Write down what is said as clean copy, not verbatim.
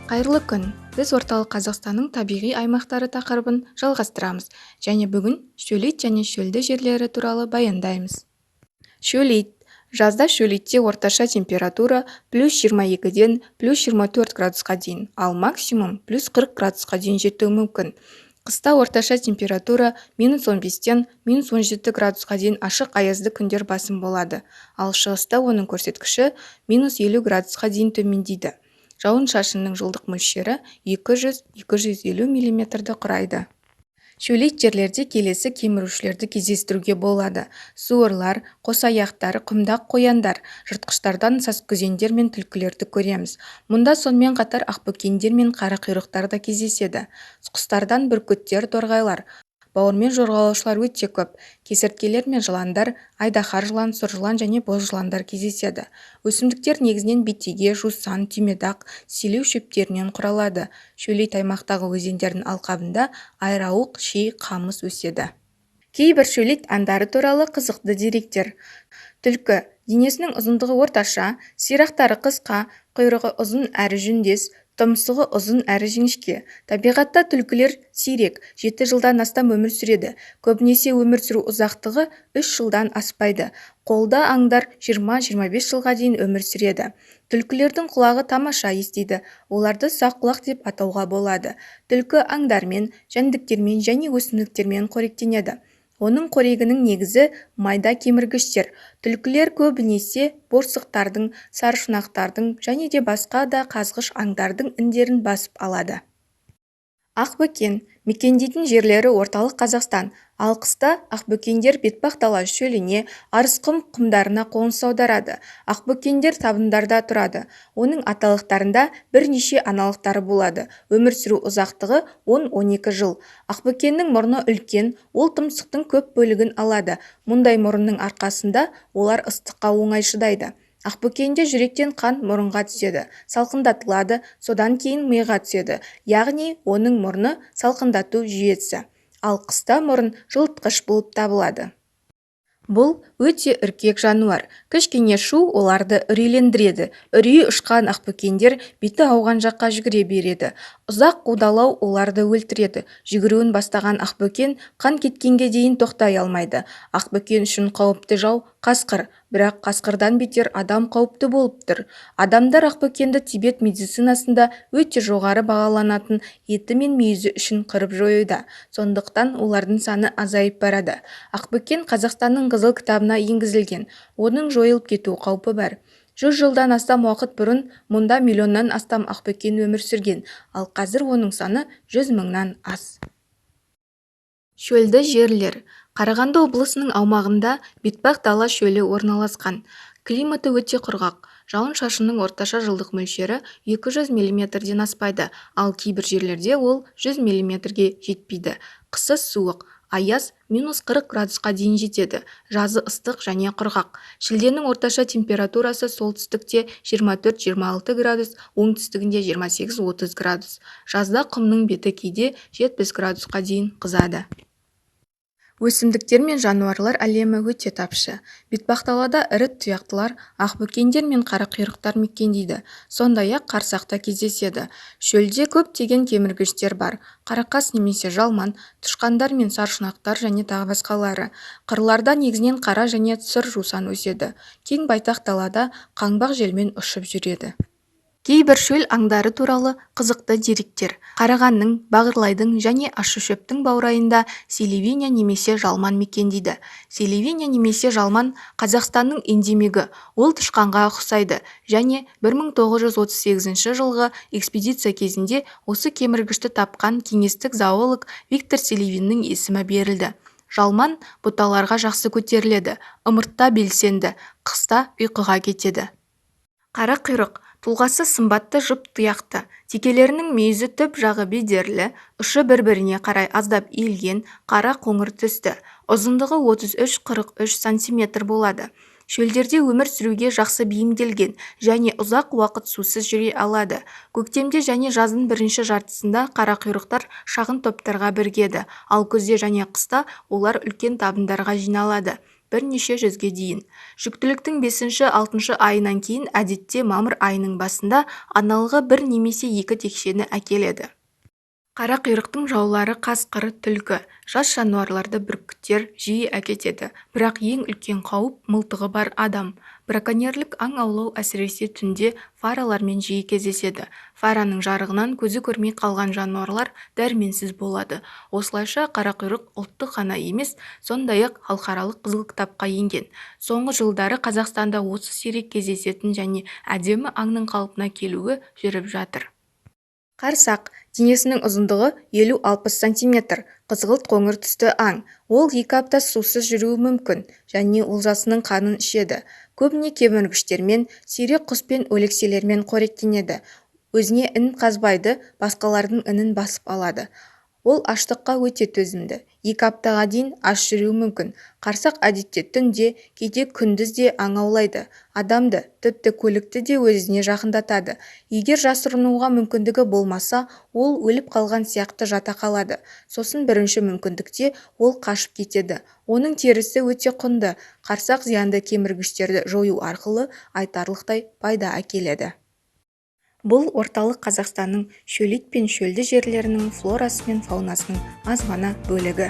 Қайырлы күн. Біз орталық Қазақстанның табиғи аймақтары тақырыбын жалғастырамыз және бүгін шөлейт және шөлді жерлері туралы баяндаймыз. Шөлейт. Жазда шөлейтте орташа температура плюс 22-ден плюс 24 градусқа дейін, ал максимум плюс 40 градусқа дейін жетуі мүмкін. Қыста орташа температура минус 15-тен минус 17 градусқа дейін ашық аязды күндер басым болады, ал шығыста оның көрсеткіші минус 50 градусқа дейін төмендейді. Жауын-шашынның жылдық мөлшері 200-250 мм құрайды. Шөлейт жерлерде келесі кемірушілерді кездестіруге болады: суырлар, қосаяқтар, құмдақ қояндар, жыртқыштардан сазкүзендер мен түлкілерді көреміз. Мұнда сонымен қатар ақбөкендер мен қарақұйрықтар да кездеседі. Құстардан бүркіттер, торғайлар, бауырмен жорғалаушылар өте көп. Кесірткелер мен жыландар, айдаһар жылан, сұр жылан және боз жыландар кездеседі. Өсімдіктер негізінен бетеге, жусан, түймедақ, селеу шөптерінен құралады. Шөлейт аймақтағы өзендердің алқабында айрауық, ши, қамыс өседі. Кейбір шөлейт аңдары туралы қызықты деректер. Түлкі. Денесінің ұзындығы орташа, сирақтары қысқа, құйрығы ұзын әрі жүндес, тұмсығы ұзын әрі жіңішке. Табиғатта түлкілер сирек, 7 жылдан астам өмір сүреді. Көбінесе өмір сүру ұзақтығы 3 жылдан аспайды. Қолда аңдар 20-25 жылға дейін өмір сүреді. Түлкілердің құлағы тамаша естиді. Оларды сақ құлақ деп атауға болады. Түлкі аңдармен, жәндіктермен және өсімдіктермен қоректенеді. Оның қорегінің негізі майда кеміргіштер. Түлкілер көбінесе борсықтардың, сарышұнақтардың және де басқа да қазғыш аңдардың індерін басып алады. Ақбөкен. Мекендейтін жерлері орталық Қазақстан. Ал қыста ақбөкендер бетпақ-дала шөліне, арысқұм құмдарына қоныс аударады. Ақбөкендер табындарда тұрады. Оның аталықтарында бірнеше аналықтары болады. Өмір сүру ұзақтығы 10-12 жыл. Ақбөкеннің мұрны үлкен, ол тұмсықтың көп бөлігін алады. Мұндай мұрынның арқасында олар ыстыққа оңай шыдайды. Ақбөкенде жүректен қан мұрынға түседі, салқындатылады, содан кейін миға түседі, яғни оның мұрны салқындату жүйесі. Ал қыста мұрын жылытқыш болып табылады. Бұл өте үркек жануар. Кішкене шу оларды үрейлендіреді. Үрейі ұшқан ақбөкендер беті ауған жаққа жүгіре береді. Ұзақ қудалау оларды өлтіреді. Жүгіруін бастаған ақбөкен қан кеткенге дейін тоқтай алмайды. Ақбөкен үшін қауіпті жау қасқыр, бірақ қасқырдан бетер адам қауіпті болып тұр. Адамдар ақбөкенді Тибет медицинасында өте жоғары бағаланатын еті мен мүйізі үшін қырып жоюда. Сондықтан олардың саны азайып барады. Ақбөкен Қазақстанның қызыл кітабына енгізілген. Оның жойылып кету қаупі бар. 100 жылдан астам уақыт бұрын мұнда миллионнан астам ақбөкен өмір сүрген, ал қазір оның саны 100 мыңнан аз. Шөлді жерлер. Қарағанды облысының аумағында бетпақ-дала шөлі орналасқан. Климаты өте құрғақ. Жауын-шашынның орташа жылдық мөлшері 200 мм-ден аспайды, ал кейбір жерлерде ол 100 мм-ге жетпейді. Қысы суық. Аяз минус 40 градусқа дейін жетеді. Жазы ыстық және құрғақ. Шілденің орташа температурасы солтүстікте 24-26 градус, оңтүстігінде 28-30 градус. Жазда құмның беті кейде 70 градусқа дейін қызады. Өсімдіктер мен жануарлар әлемі өте тапшы. Бетпақдалада ірі тұяқтылар, ақбөкендер мен қарақұйрықтар мекендейді. Сондай-ақ қарсақ та кездеседі. Шөлде көптеген кеміргіштер бар. Қарақас немесе жалман, тышқандар мен сарышұнақтар және тағы басқалары. Қырларда негізінен қара және сұр жусан өседі. Кең байтақ далада қаңбақ желмен ұшып жүреді. Кейбір шөл аңдары туралы қызықты деректер. Қарағанның, бағырлайдың және ащышөптің баурайында селевиня немесе жалман мекендейді. Селевиня немесе жалман Қазақстанның эндемигі. Ол тышқанға ұқсайды және 1938 жылғы экспедиция кезінде осы кеміргішті тапқан кеңестік зоолог Виктор Селевиннің есімі берілді. Жалман бұталарға жақсы көтеріледі, ымыртта белсенді, қыста ұйқыға кетеді. Қарақұйрық. Тұлғасы сымбатты жұп тұяқты. Текелерінің мүйізі түп жағы бедерлі, ұшы бір-біріне қарай аздап иілген, қара қоңыр түсті. Ұзындығы 33-43 см болады. Шөлдерде өмір сүруге жақсы бейімделген және ұзақ уақыт сусыз жүре алады. Көктемде және жаздың бірінші жартысында қарақұйрықтар шағын топтарға бірігеді, ал күзде және қыста олар үлкен табындарға жиналады. бірнеше жүзге дейін. Жүктіліктің 5-6 айынан кейін әдетте мамыр айының басында аналығы 1 немесе 2 текшені әкеледі. Қарақұйрықтың жаулары қасқыр, түлкі, жас жануарларды бүркіттер жиі әкетеді, бірақ ең үлкен қауіп мылтығы бар адам. Браконьерлік аң аулау әсіресе түнде фаралармен жиі кездеседі. Фараның жарығынан көзі көрмей қалған жануарлар дәрменсіз болады. Осылайша қарақұйрық ұлттық ғана емес, сондай-ақ халықаралық қызыл кітапқа енген. Соңғы жылдары Қазақстанда осы сирек кездесетін және әдемі аңның қалпына келуі жүріп жатыр. Қарсақ денесінің ұзындығы 50-60 см, қызғылт қоңыр түсті аң. Ол 2 апта сусыз жүруі мүмкін және олжасының қанын ішеді. Көбіне кеміргіштермен, сирек құс пен өлекселермен қоректенеді. Өзіне ін қазбайды, басқалардың інін басып алады. Ол аштыққа өте төзімді. 2 аптаға дейін аш жүруі мүмкін. Қарсақ әдетте түнде, кейде күндіз де аң аулайды. Адамды, тіпті көлікті де өзіне жақындатады. Егер жасырынуға мүмкіндігі болмаса, ол өліп қалған сияқты жата қалады. Сосын бірінші мүмкіндікте ол қашып кетеді. Оның терісі өте құнды. Қарсақ зиянды кеміргіштерді жою арқылы айтарлықтай пайда әкеледі. Бұл орталық Қазақстанның шөлейт пен шөлді жерлерінің флорасы мен фаунасының аз ғана бөлігі.